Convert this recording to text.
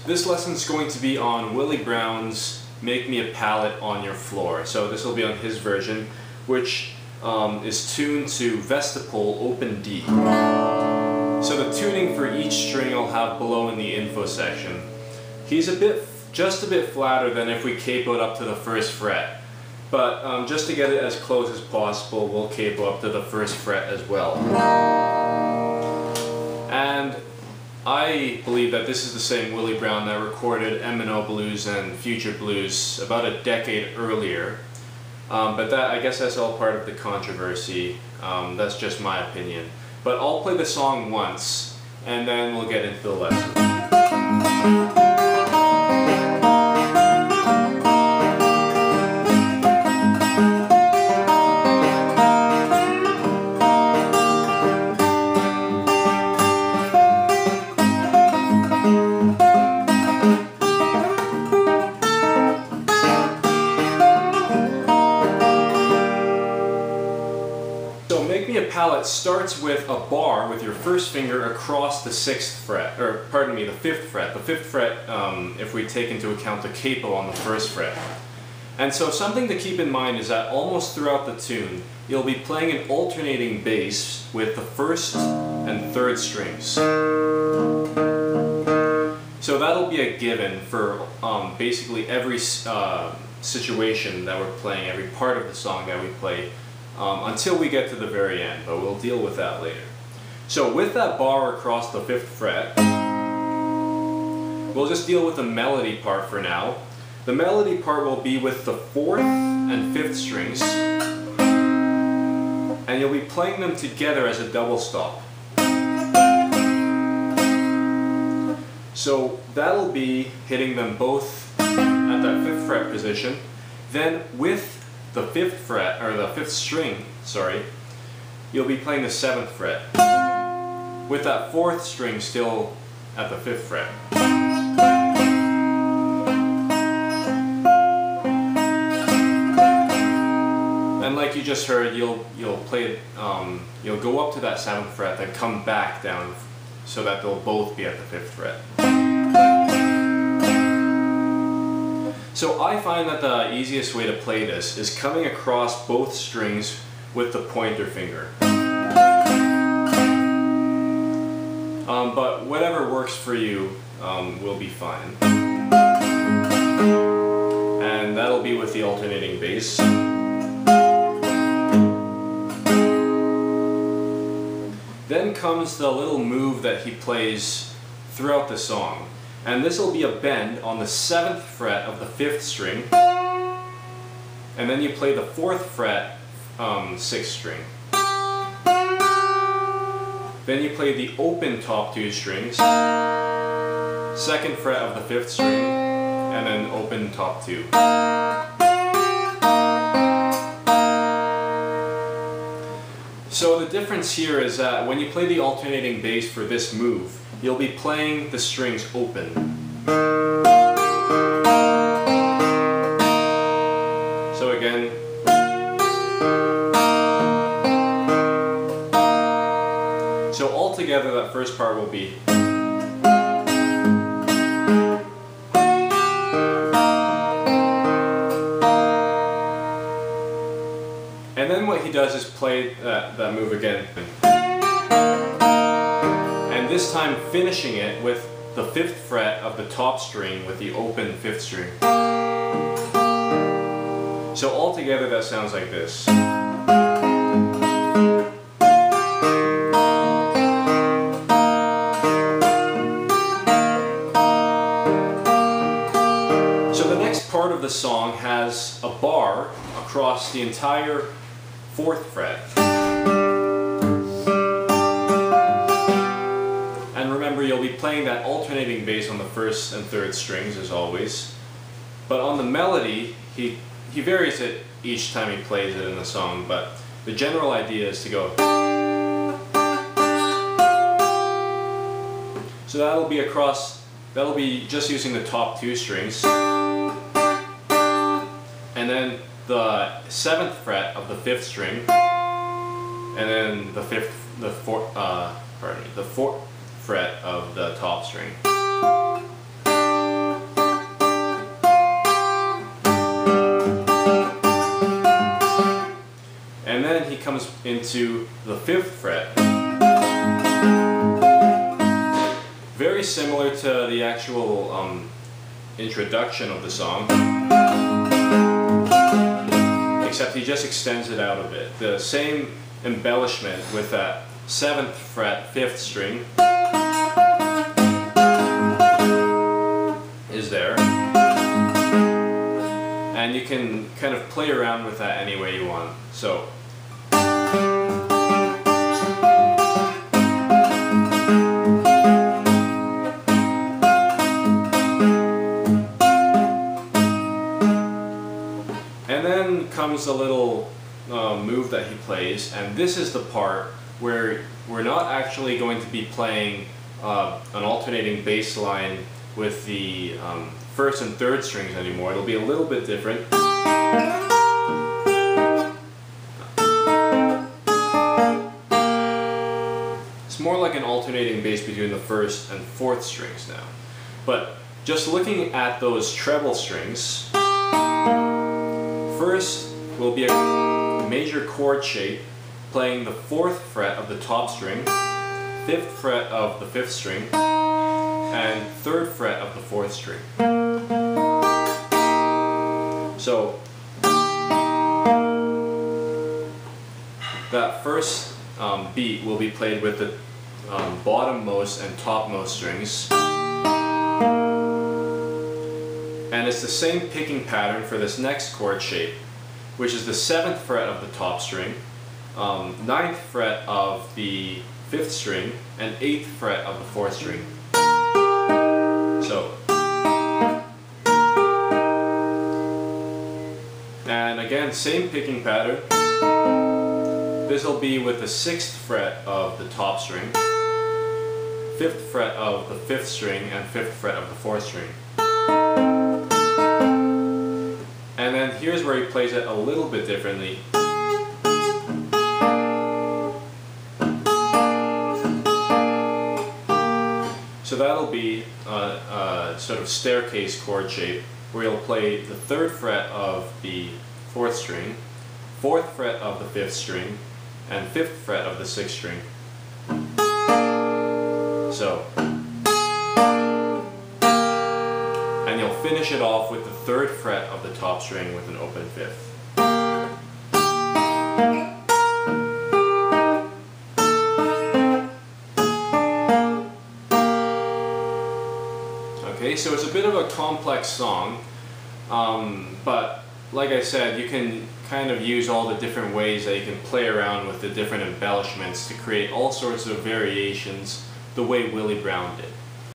This lesson's going to be on Willie Brown's Make Me a Pallet on Your Floor. So this will be on his version, which is tuned to Vestapol Open D. So the tuning for each string I'll have below in the info section. He's just a bit flatter than if we capoed up to the first fret. But just to get it as close as possible, we'll capo up to the first fret as well. And I believe that this is the same Willie Brown that recorded M&O Blues and Future Blues about a decade earlier. But that, I guess that's all part of the controversy. That's just my opinion. But I'll play the song once, and then we'll get into the lesson. Pallet starts with a bar with your first finger across the 6th fret, or pardon me, the 5th fret. The 5th fret, if we take into account the capo on the 1st fret. And so something to keep in mind is that almost throughout the tune, you'll be playing an alternating bass with the 1st and 3rd strings. So that'll be a given for basically every situation that we're playing, every part of the song that we play. Until we get to the very end, but we'll deal with that later. So with that bar across the 5th fret, we'll just deal with the melody part for now. The melody part will be with the 4th and 5th strings, and you'll be playing them together as a double stop. So that'll be hitting them both at that 5th fret position. Then with the 5th fret, or the 5th string, sorry, you'll be playing the 7th fret with that 4th string still at the 5th fret. And like you just heard, you'll play it, you'll go up to that 7th fret, then come back down so that they'll both be at the 5th fret. So I find that the easiest way to play this is coming across both strings with the pointer finger. But whatever works for you will be fine. And that'll be with the alternating bass. Then comes the little move that he plays throughout the song. And this will be a bend on the 7th fret of the 5th string, and then you play the 4th fret 6th string. Then you play the open top 2 strings, 2nd fret of the 5th string, and then open top 2. So the difference here is that when you play the alternating bass for this move, you'll be playing the strings open. So again. So altogether that first part will be. And then what he does is play that move again. And this time finishing it with the 5th fret of the top string with the open 5th string. So altogether that sounds like this. So the next part of the song has a bar across the entire 4th fret. And remember, you'll be playing that alternating bass on the 1st and 3rd strings as always. But on the melody, he varies it each time he plays it in the song, but the general idea is to go. So that'll be across, that'll be just using the top 2 strings. And then the 7th fret of the 5th string, and then the 4th fret of the top string. into the 5th fret. Very similar to the actual introduction of the song, except he just extends it out a bit. The same embellishment with that 7th fret 5th string is there, and you can kind of play around with that any way you want. So and then comes a little move that he plays, and this is the part where we're not actually going to be playing an alternating bass line with the 1st and 3rd strings anymore. It'll be a little bit different. It's more like an alternating bass between the 1st and 4th strings now. But just looking at those treble strings, first will be a major chord shape playing the 4th fret of the top string, 5th fret of the 5th string, and 3rd fret of the 4th string. So that first beat will be played with the bottommost and topmost strings, and it's the same picking pattern for this next chord shape, which is the 7th fret of the top string, 9th fret of the 5th string, and 8th fret of the 4th string. So, and again, same picking pattern. This will be with the 6th fret of the top string, 5th fret of the 5th string, and 5th fret of the 4th string. And then here's where he plays it a little bit differently. So that'll be a sort of staircase chord shape where he'll play the 3rd fret of the 4th string, 4th fret of the 5th string, and 5th fret of the 6th string. So, and you'll finish it off with the 3rd fret of the top string with an open 5th. Okay, so it's a bit of a complex song, but like I said, you can kind of use all the different ways that you can play around with the different embellishments to create all sorts of variations the way Willie Brown did.